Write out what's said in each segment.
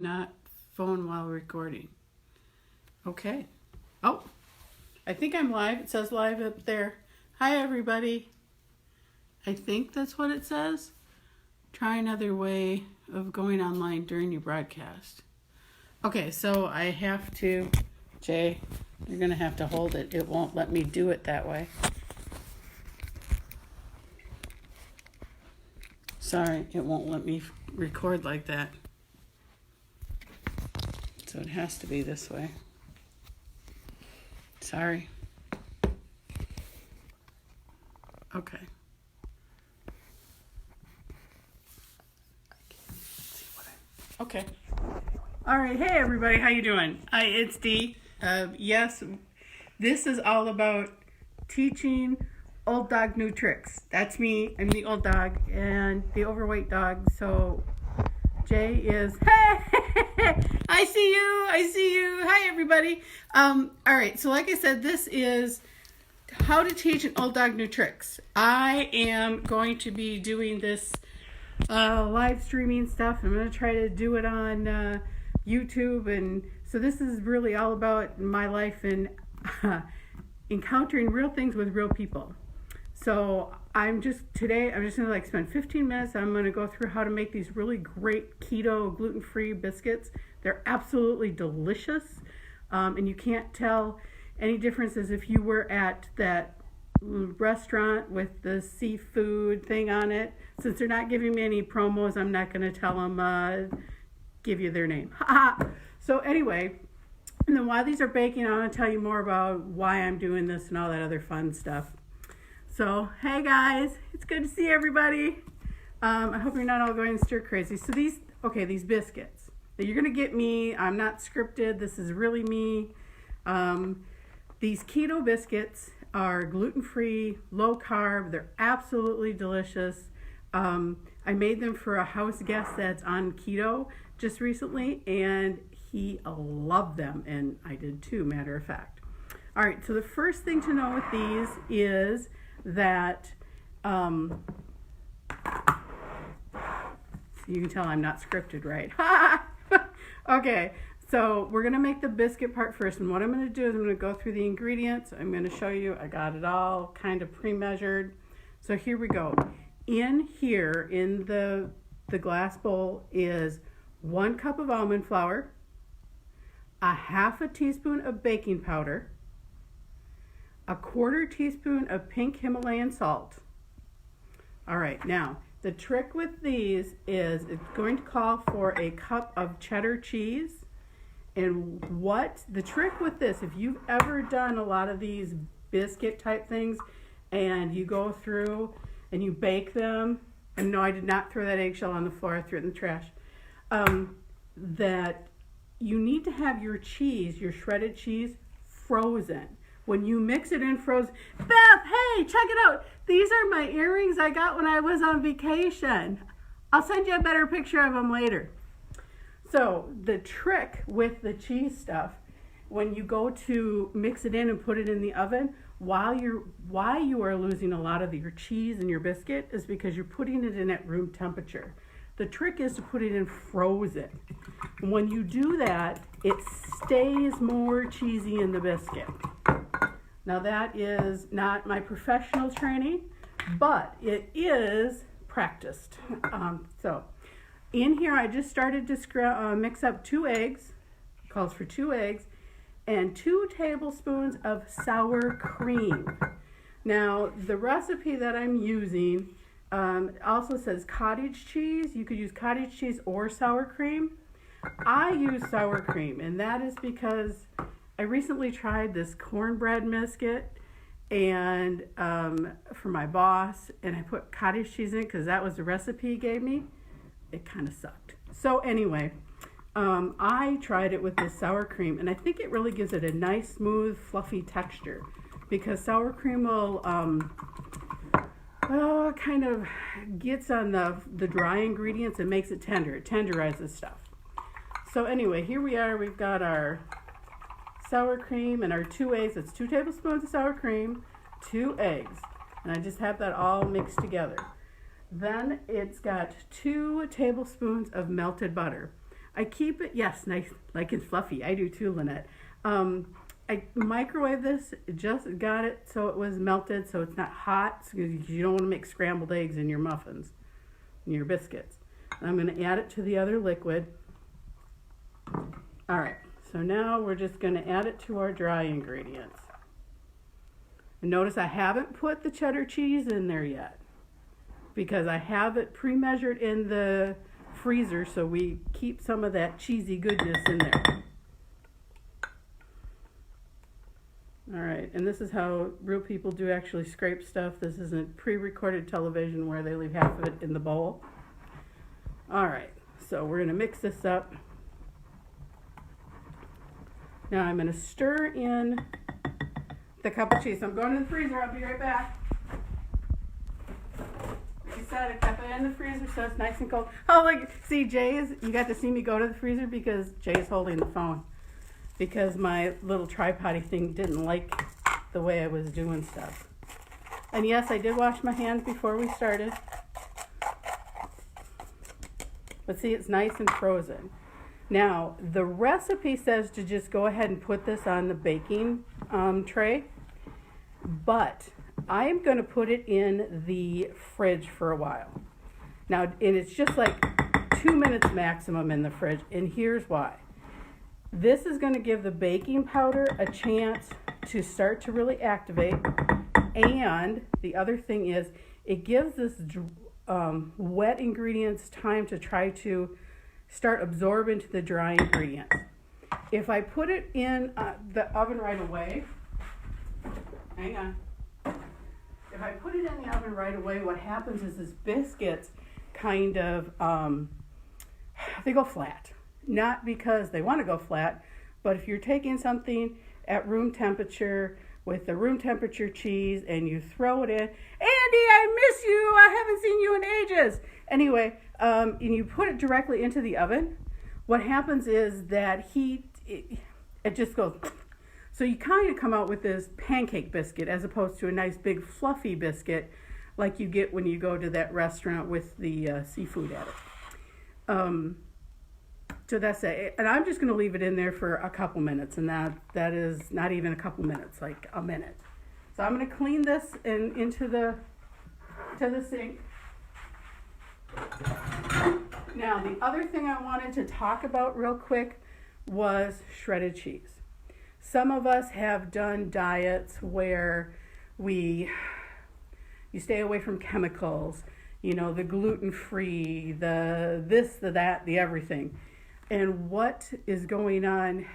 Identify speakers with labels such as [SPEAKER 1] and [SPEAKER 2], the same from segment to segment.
[SPEAKER 1] Not phone while recording. Okay. Oh, I think I'm live. It says live up there. Hi, everybody. I think that's what it says. Try another way of going online during your broadcast. Okay, so I have to, Jay, you're going to have to hold it. It won't let me do it that way. Sorry, it won't let me record like that. So it has to be this way. Sorry. Okay. Okay. All right. Hey, everybody. How you doing? It's Dee. Yes, this is all about teaching old dog new tricks. That's me. I'm the old dog and the overweight dog. So Jay is, hey, I see you. Hi, everybody. All right. So like I said, this is how to teach an old dog new tricks. I am going to be doing this live streaming stuff. I'm going to try to do it on YouTube. And so this is really all about my life and encountering real things with real people. So today I'm just going to spend 15 minutes. I'm going to go through how to make these really great keto gluten-free biscuits. They're absolutely delicious. And you can't tell any differences if you were at that restaurant with the seafood thing on it. Since they're not giving me any promos, I'm not going to tell them, give you their name. So anyway, and then while these are baking, I want to tell you more about why I'm doing this and all that other fun stuff. So, hey guys, it's good to see everybody. I hope you're not all going stir crazy. So these biscuits that you're going to get me, I'm not scripted. This is really me. These keto biscuits are gluten-free, low carb. They're absolutely delicious. I made them for a house guest that's on keto just recently, and he loved them, and I did too, matter of fact. All right, so the first thing to know with these is that you can tell I'm not scripted, right? Okay, so we're going to make the biscuit part first, and what I'm going to do is I'm going to go through the ingredients. I'm going to show you I got it all kind of pre-measured. So here we go. In here, in the glass bowl, is 1 cup of almond flour, a half a teaspoon of baking powder, a 1/4 teaspoon of pink Himalayan salt. All right, now the trick with these is it's going to call for a cup of cheddar cheese. And what the trick with this, if you've ever done a lot of these biscuit type things and you go through and you bake them, and no, I did not throw that eggshell on the floor, I threw it in the trash, that you need to have your cheese, your shredded cheese, frozen. When you mix it in frozen, Beth, hey, check it out. These are my earrings I got when I was on vacation. I'll send you a better picture of them later. So the trick with the cheese stuff, when you go to mix it in and put it in the oven, why you are losing a lot of your cheese in your biscuit is because you're putting it in at room temperature. The trick is to put it in frozen. When you do that, it stays more cheesy in the biscuit. Now that is not my professional training, but it is practiced. So in here, I just started to mix up 2 eggs. It calls for 2 eggs and 2 tablespoons of sour cream. Now the recipe that I'm using also says cottage cheese. You could use cottage cheese or sour cream. I use sour cream, and that is because I recently tried this cornbread biscuit and for my boss, and I put cottage cheese in it because that was the recipe he gave me. It kind of sucked. So anyway, I tried it with this sour cream, and I think it really gives it a nice, smooth, fluffy texture because sour cream will kind of gets on the dry ingredients and makes it tender. It tenderizes stuff. So anyway, here we are. We've got our sour cream and our 2 eggs. It's 2 tablespoons of sour cream, 2 eggs, and I just have that all mixed together. Then it's got 2 tablespoons of melted butter. I keep it, yes, nice, like it's fluffy. I do too, Lynette. I microwave this, just got it so it was melted, so it's not hot, because you don't want to make scrambled eggs in your muffins, in your biscuits. And I'm going to add it to the other liquid. All right, so now we're just going to add it to our dry ingredients. And notice I haven't put the cheddar cheese in there yet, because I have it pre-measured in the freezer, so we keep some of that cheesy goodness in there. All right, and this is how real people do actually scrape stuff. This isn't pre-recorded television where they leave half of it in the bowl. All right, so we're going to mix this up. Now I'm going to stir in the cup of cheese. So I'm going to the freezer. I'll be right back. Like I said, I kept it in the freezer so it's nice and cold. Oh, look, see, you got to see me go to the freezer because Jay's holding the phone. Because my little tripod thing didn't like the way I was doing stuff. And yes, I did wash my hands before we started. But see, it's nice and frozen. Now, the recipe says to just go ahead and put this on the baking tray. But I am going to put it in the fridge for a while. Now, and it's just like 2 minutes maximum in the fridge. And here's why. This is going to give the baking powder a chance to start to really activate. And the other thing is, it gives this wet ingredients time to try to start absorb into the dry ingredients. If I put it in the oven right away, hang on. If I put it in the oven right away, what happens is this biscuits kind of, they go flat. Not because they want to go flat, but if you're taking something at room temperature with the room temperature cheese and you throw it in, Andy, I miss you, I haven't seen you in ages. Anyway, and you put it directly into the oven, what happens is that it just goes, so you kind of come out with this pancake biscuit as opposed to a nice big fluffy biscuit like you get when you go to that restaurant with the seafood at it. So that's it. And I'm just going to leave it in there for a couple minutes. And that is not even a couple minutes, like a minute. So I'm going to clean this into the sink. Now, the other thing I wanted to talk about real quick was shredded cheese. Some of us have done diets where you stay away from chemicals, the gluten-free, the this, the that, the everything. And what is going on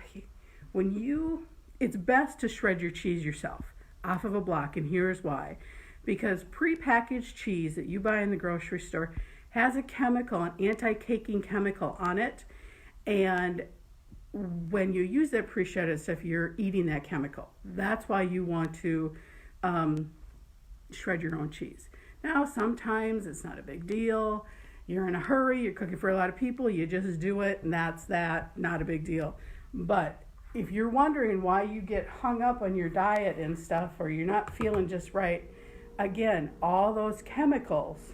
[SPEAKER 1] it's best to shred your cheese yourself off of a block, and here's why. Because prepackaged cheese that you buy in the grocery store has a chemical, an anti-caking chemical on it, and when you use that pre-shredded stuff, you're eating that chemical. That's why you want to shred your own cheese. Now, sometimes it's not a big deal. You're in a hurry, you're cooking for a lot of people, you just do it, and that's that, not a big deal. But if you're wondering why you get hung up on your diet and stuff, or you're not feeling just right, again, all those chemicals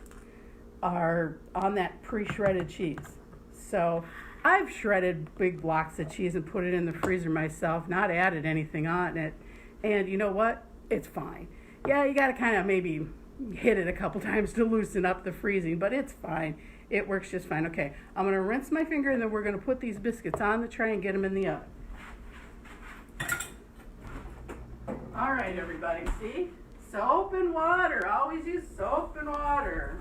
[SPEAKER 1] are on that pre-shredded cheese. So I've shredded big blocks of cheese and put it in the freezer myself, not added anything on it. And you know what? It's fine. Yeah, you got to kind of maybe hit it a couple times to loosen up the freezing, but it's fine. It works just fine. Okay, I'm going to rinse my finger, and then we're going to put these biscuits on the tray and get them in the oven. All right, everybody, see? Soap and water. Always use soap and water.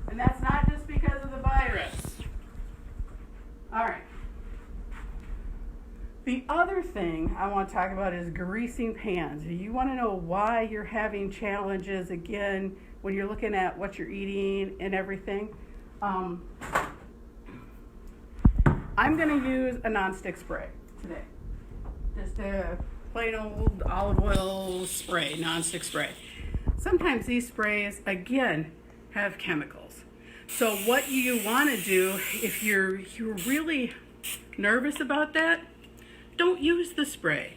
[SPEAKER 1] And that's not just because of the virus. All right. The other thing I want to talk about is greasing pans. You want to know why you're having challenges again when you're looking at what you're eating and everything. I'm going to use a nonstick spray today. Just a plain old olive oil spray, nonstick spray. Sometimes these sprays, again, have chemicals. So what you want to do, if you're really nervous about that, don't use the spray.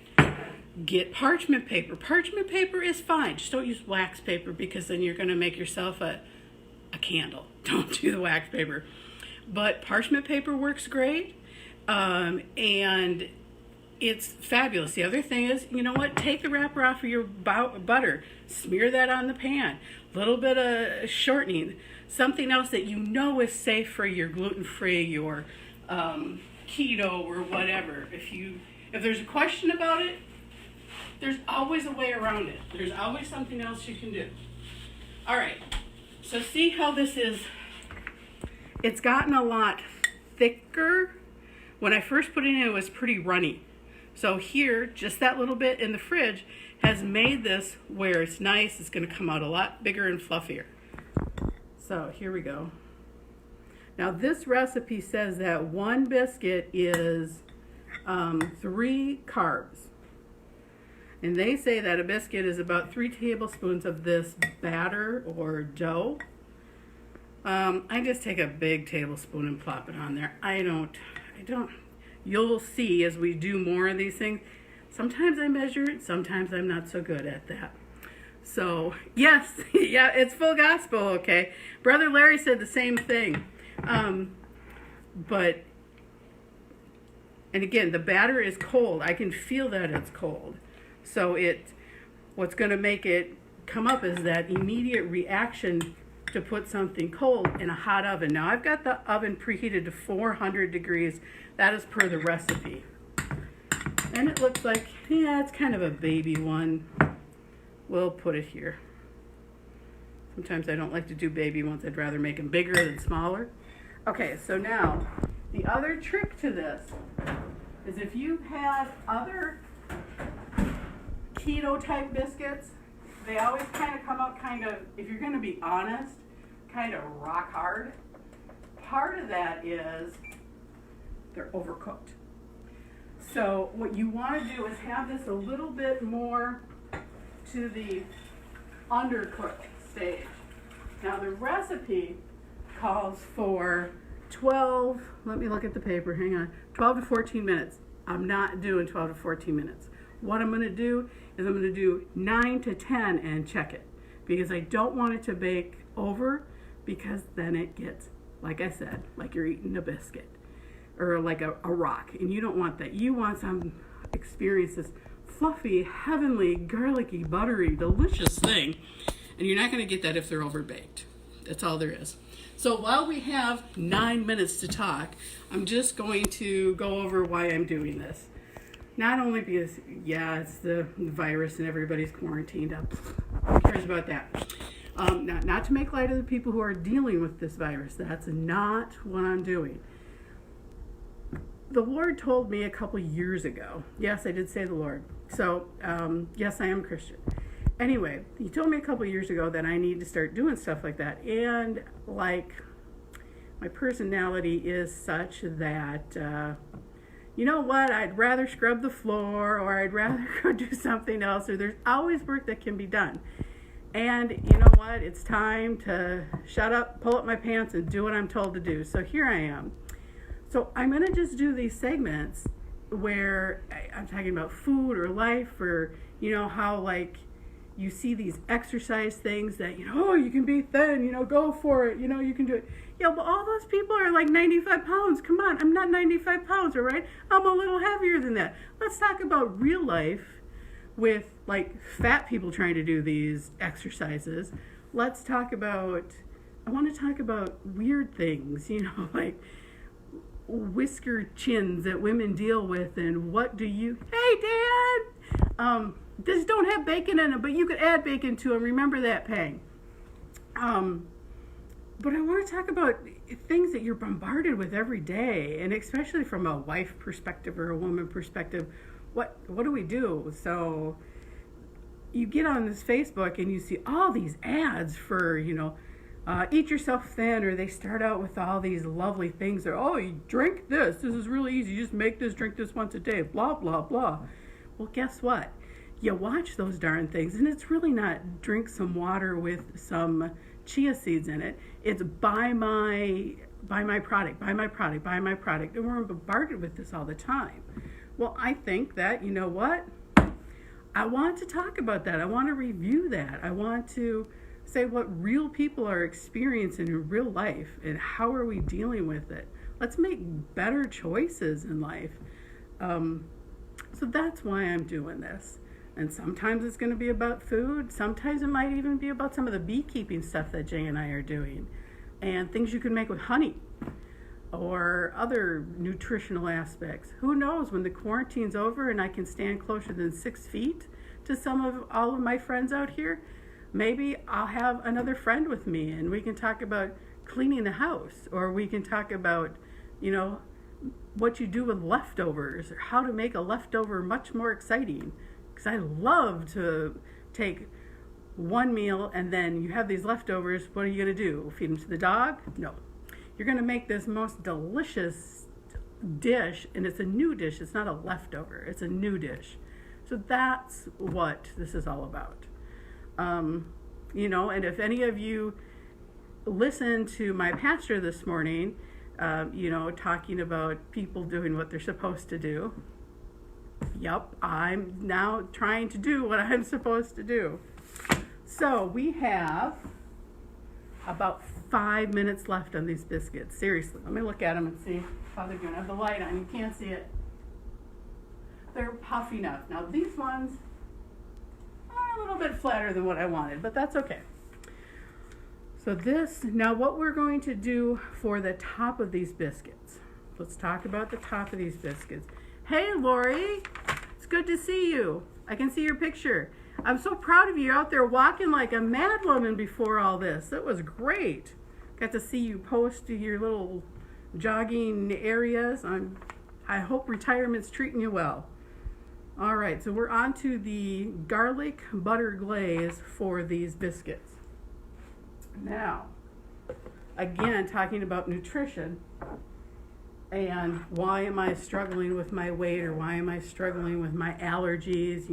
[SPEAKER 1] Get parchment paper. Parchment paper is fine. Just don't use wax paper, because then you're going to make yourself a candle. Don't do the wax paper. But parchment paper works great. And it's fabulous. The other thing is, you know what? Take the wrapper off of your butter. Smear that on the pan. A little bit of shortening. Something else that you know is safe for your gluten-free, your keto, or whatever. If there's a question about it, there's always a way around it. There's always something else you can do. All right. So see how this is. It's gotten a lot thicker. When I first put it in, it was pretty runny. So here, just that little bit in the fridge has made this where it's nice. It's going to come out a lot bigger and fluffier. So here we go. Now this recipe says that one biscuit is 3 carbs. And they say that a biscuit is about 3 tablespoons of this batter or dough. I just take a big tablespoon and plop it on there. I don't. You'll see as we do more of these things, sometimes I measure it, sometimes I'm not so good at that. So, yes, yeah, it's full gospel, okay? Brother Larry said the same thing. And again, the batter is cold. I can feel that it's cold. So what's going to make it come up is that immediate reaction to put something cold in a hot oven. Now I've got the oven preheated to 400 degrees. That is per the recipe. And it looks like, yeah, it's kind of a baby one. We'll put it here. Sometimes I don't like to do baby ones. I'd rather make them bigger than smaller. Okay, so now the other trick to this is if you've had other keto type biscuits, they always kind of come up if you're going to be honest, kind of rock hard. Part of that is they're overcooked. So what you want to do is have this a little bit more to the undercooked stage. Now the recipe calls for 12, let me look at the paper, hang on, 12 to 14 minutes. I'm not doing 12 to 14 minutes. What I'm going to do is I'm going to do 9 to 10 and check it, because I don't want it to bake over, because then it gets, like I said, like you're eating a biscuit or like a rock, and you don't want that. You want some experience, this fluffy, heavenly, garlicky, buttery, delicious thing, and you're not going to get that if they're overbaked. That's all there is. So while we have 9 minutes to talk, I'm just going to go over why I'm doing this. Not only because, yeah, it's the virus and everybody's quarantined up. Who cares about that? Not to make light of the people who are dealing with this virus. That's not what I'm doing. The Lord told me a couple years ago. Yes, I did say the Lord. So, yes, I am Christian. Anyway, he told me a couple years ago that I need to start doing stuff like that. And, like, my personality is such that, you know what, I'd rather scrub the floor, or I'd rather go do something else, or there's always work that can be done. And you know what, it's time to shut up, pull up my pants, and do what I'm told to do. So here I am. So I'm going to just do these segments where I'm talking about food or life, or, you know, how, like, you see these exercise things that, you know, oh, you can be thin, you know, go for it, you know, you can do it. Yeah, but all those people are like 95 pounds. Come on, I'm not 95 pounds, all right? I'm a little heavier than that. Let's talk about real life with, like, fat people trying to do these exercises. I want to talk about weird things, you know, like whisker chins that women deal with, and what do you, hey, Dad! This don't have bacon in it, but you could add bacon to them. Remember that, Peg. But I want to talk about things that you're bombarded with every day, and especially from a wife perspective or a woman perspective. What do we do? So you get on this Facebook and you see all these ads for, you know, eat yourself thin, or they start out with all these lovely things. They're, oh, you drink this. This is really easy. You just make this, drink this once a day, blah, blah, blah. Well, guess what? You watch those darn things, and it's really not drink some water with some chia seeds in it. It's buy my product, buy my product, buy my product. And we're bombarded with this all the time. Well, I think that, you know what? I want to talk about that. I want to review that. I want to say what real people are experiencing in real life, and how are we dealing with it? Let's make better choices in life. So that's why I'm doing this. And sometimes it's going to be about food. Sometimes it might even be about some of the beekeeping stuff that Jay and I are doing, and things you can make with honey or other nutritional aspects. Who knows, when the quarantine's over and I can stand closer than 6 feet to all of my friends out here, maybe I'll have another friend with me and we can talk about cleaning the house, or we can talk about, what you do with leftovers, or how to make a leftover much more exciting. Because I love to take one meal and then you have these leftovers. What are you going to do? Feed them to the dog? No. You're going to make this most delicious dish, and it's a new dish. It's not a leftover. It's a new dish. So that's what this is all about. And if any of you listened to my pastor this morning, talking about people doing what they're supposed to do. Yep, I'm now trying to do what I'm supposed to do. So we have about 5 minutes left on these biscuits. Seriously, let me look at them and see how they're doing. I have the light on, you can't see it. They're puffy enough. Now these ones are a little bit flatter than what I wanted, but that's okay. So now what we're going to do for the top of these biscuits. Let's talk about the top of these biscuits. Hey, Lori, it's good to see you. I can see your picture. I'm so proud of you. You're out there walking like a mad woman before all this. That was great. Got to see you post to your little jogging areas. I hope retirement's treating you well. All right, so we're on to the garlic butter glaze for these biscuits. Now, again, talking about nutrition and why am I struggling with my weight, or why am I struggling with my allergies?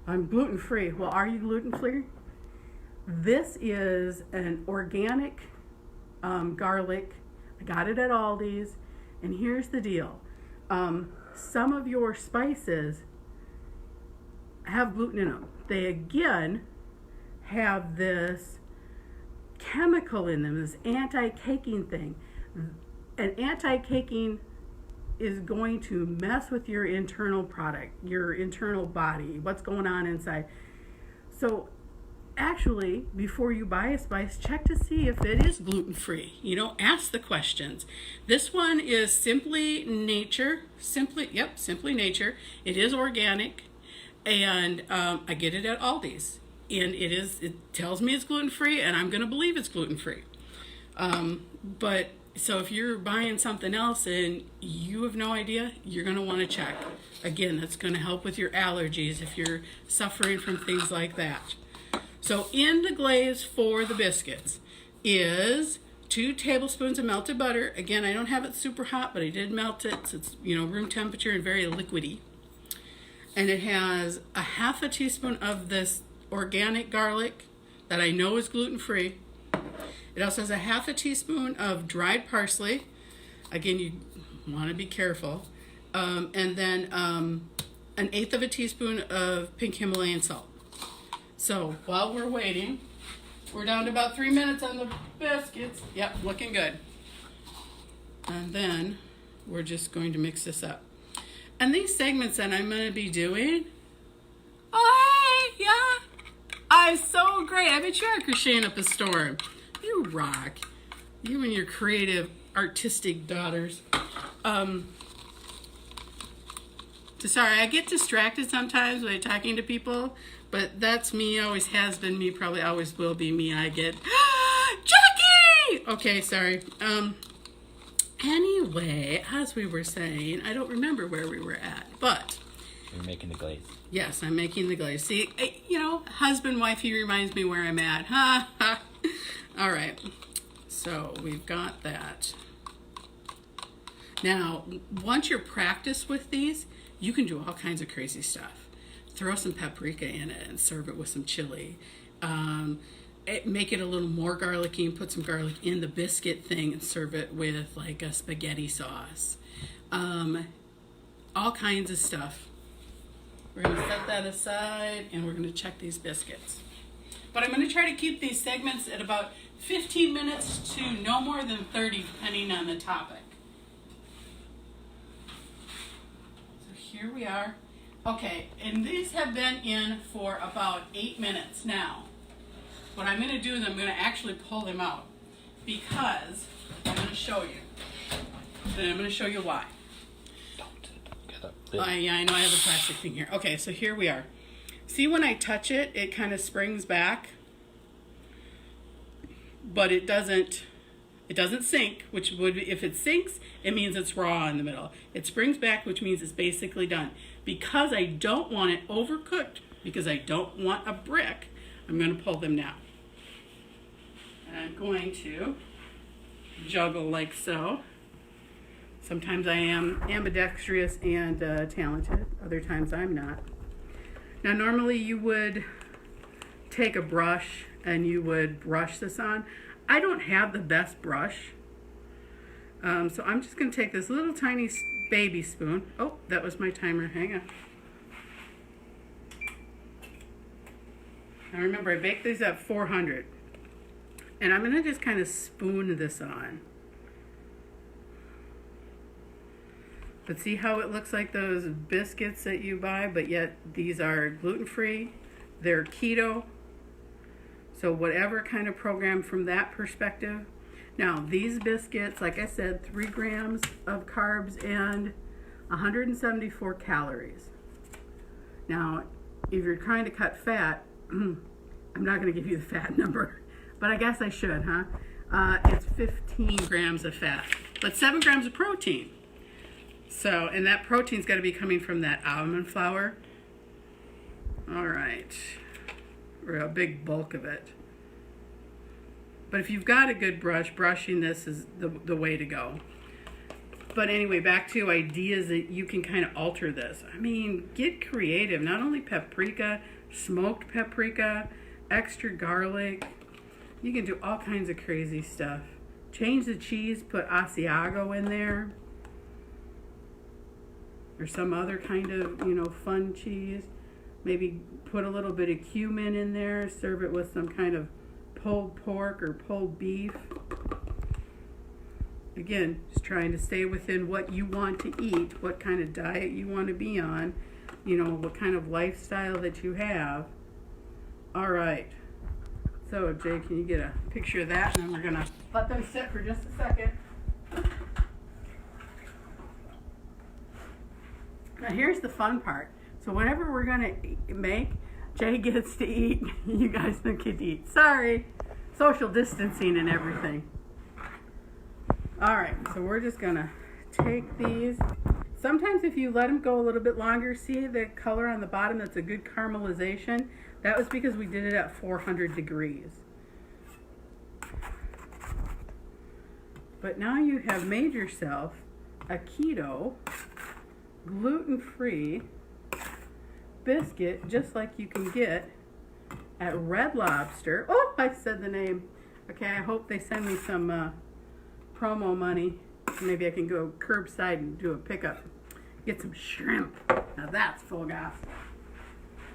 [SPEAKER 1] I'm gluten-free. Well, are you gluten-free? This is an organic garlic. I got it at Aldi's, and here's the deal. Some of your spices have gluten in them. They, again, have this chemical in them, this anti-caking thing. And anti-caking is going to mess with your internal product, your internal body, what's going on inside. So actually, before you buy a spice, check to see if it is gluten-free. Ask the questions. This one is Simply Nature. Simply Nature. It is organic, and I get it at Aldi's. And it tells me it's gluten-free, and I'm going to believe it's gluten-free. So if you're buying something else and you have no idea, you're going to want to check. Again, that's going to help with your allergies if you're suffering from things like that. So in the glaze for the biscuits is 2 tablespoons of melted butter. Again, I don't have it super hot, but I did melt it, so it's room temperature and very liquidy. And it has a half a teaspoon of this organic garlic that I know is gluten-free. It also has a half a teaspoon of dried parsley. Again, you want to be careful. And then an 1/8 of a teaspoon of pink Himalayan salt. So while we're waiting, we're down to about 3 minutes on the biscuits. Yep, looking good. And then we're just going to mix this up. And these segments that I'm going to be doing, oh hey, yeah, I'm so great. I bet you are crocheting up a storm. You rock. You and your creative, artistic daughters. Sorry, I get distracted sometimes when I'm talking to people, but that's me, always has been me, probably always will be me. I get, Jackie! Okay, sorry. Anyway, as we were saying, I don't remember where we were at, but...
[SPEAKER 2] You're making the glaze.
[SPEAKER 1] Yes, I'm making the glaze. See, husband, wife, he reminds me where I'm at. Ha, ha. All right, so we've got that. Now, once you're practiced with these, you can do all kinds of crazy stuff. Throw some paprika in it and serve it with some chili. Make it a little more garlicky and put some garlic in the biscuit thing and serve it with like a spaghetti sauce. All kinds of stuff. We're going to set that aside and we're going to check these biscuits. But I'm going to try to keep these segments at about 15 minutes to no more than 30, depending on the topic. here we are. Okay, and these have been in for about 8 minutes now. What I'm going to do is I'm going to actually pull them out because I'm going to show you. And I'm going to show you why. Yeah, I know I have a plastic thing here. Okay, so here we are. See, when I touch it, it kind of springs back, but it doesn't sink, which would, if it sinks, it means it's raw in the middle. It springs back, which means it's basically done. Because I don't want it overcooked, because I don't want a brick, I'm going to pull them now. And I'm going to juggle like so. Sometimes I am ambidextrous and talented. Other times I'm not. Now normally you would take a brush and you would brush this on. I don't have the best brush. So I'm just going to take this little tiny baby spoon. Oh, that was my timer. Hang on. Now remember, I baked these at 400. And I'm going to just kind of spoon this on. But see how it looks like those biscuits that you buy, but yet these are gluten-free, they're keto. So whatever kind of program from that perspective. Now these biscuits, like I said, 3 grams of carbs and 174 calories. Now, if you're trying to cut fat, I'm not going to give you the fat number, but I guess I should, huh? It's 15 grams of fat, but 7 grams of protein. So, and that protein's got to be coming from that almond flour. All right, or a big bulk of it. But if you've got a good brush, brushing this is the way to go. But anyway, back to ideas that you can kind of alter this. I mean, get creative. Not only paprika, smoked paprika, extra garlic. You can do all kinds of crazy stuff. Change the cheese, put Asiago in there. Or some other kind of, fun cheese. Maybe put a little bit of cumin in there. Serve it with some kind of pulled pork or pulled beef. Again, just trying to stay within what you want to eat, what kind of diet you want to be on, what kind of lifestyle that you have. All right. So, Jay, can you get a picture of that? And then we're going to let them sit for just a second. Now here's the fun part. So whenever we're gonna make, Jay gets to eat, you guys don't get to eat. Sorry, social distancing and everything. All right, so we're just gonna take these. Sometimes if you let them go a little bit longer, see the color on the bottom, that's a good caramelization. That was because we did it at 400 degrees. But now you have made yourself a keto, gluten-free biscuit, just like you can get at Red Lobster. Oh, I said the name. Okay, I hope they send me some promo money. Maybe I can go curbside and do a pickup. Get some shrimp. Now that's full gospel.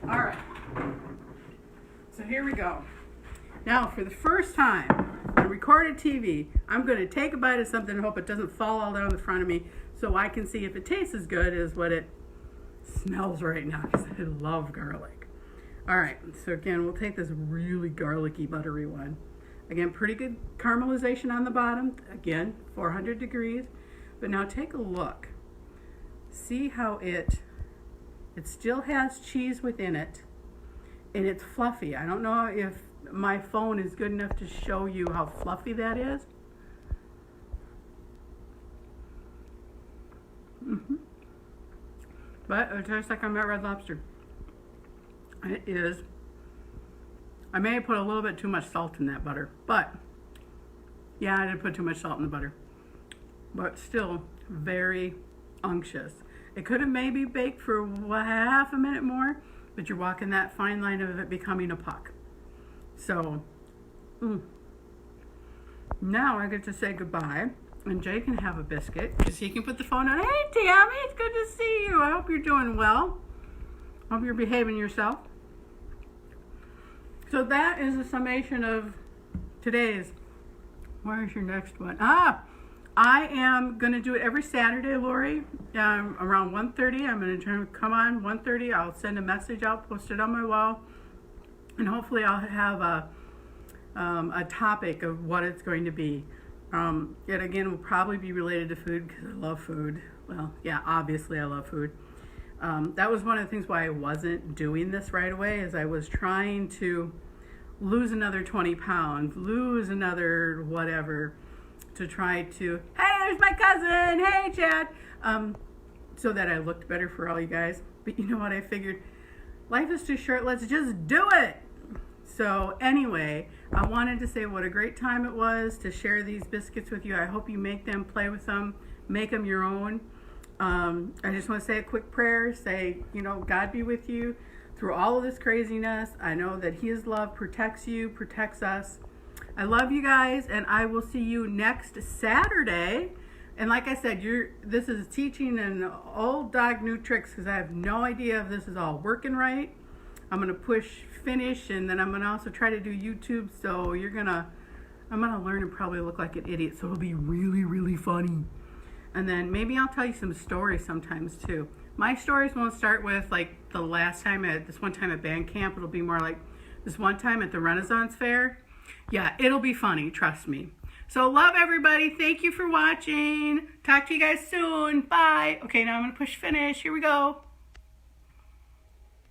[SPEAKER 1] All right. So here we go. Now, for the first time on recorded TV, I'm going to take a bite of something and hope it doesn't fall all down the front of me, so I can see if it tastes as good as what it smells right now, because I love garlic. All right, so again, we'll take this really garlicky, buttery one. Again, pretty good caramelization on the bottom. Again, 400 degrees. But now take a look. See how it still has cheese within it, and it's fluffy. I don't know if my phone is good enough to show you how fluffy that is. But it tastes like I'm at Red Lobster. It is. I may have put a little bit too much salt in that butter, but yeah, I did put too much salt in the butter. But still very unctuous. It could have maybe baked for half a minute more, but you're walking that fine line of it becoming a puck. So, now I get to say goodbye. And Jay can have a biscuit because he can put the phone on. Hey, Tammy, it's good to see you. I hope you're doing well. Hope you're behaving yourself. So that is a summation of today's. Where's your next one? I am going to do it every Saturday, Lori, around 1:30. I'm going to try to come on 1:30. I'll send a message out, post it on my wall, and hopefully I'll have a topic of what it's going to be. Yet again, will probably be related to food because I love food. Well, yeah, obviously I love food. That was one of the things why I wasn't doing this right away, is I was trying to lose another 20 pounds, lose another whatever, to try to, hey, there's my cousin, hey, Chad, so that I looked better for all you guys. But you know what, I figured, life is too short, let's just do it. So anyway, I wanted to say what a great time it was to share these biscuits with you. I hope you make them, play with them, make them your own. I just want to say a quick prayer, say, God be with you through all of this craziness. I know that His love protects you, protects us. I love you guys, and I will see you next Saturday. And like I said, this is teaching an old dog new tricks, because I have no idea if this is all working right. I'm going to push finish, and then I'm going to also try to do YouTube. So I'm going to learn and probably look like an idiot. So it'll be really, really funny. And then maybe I'll tell you some stories sometimes too. My stories won't start with like this one time at band camp. It'll be more like this one time at the Renaissance Fair. Yeah, it'll be funny, trust me. So love everybody. Thank you for watching. Talk to you guys soon. Bye. Okay, now I'm going to push finish. Here we go.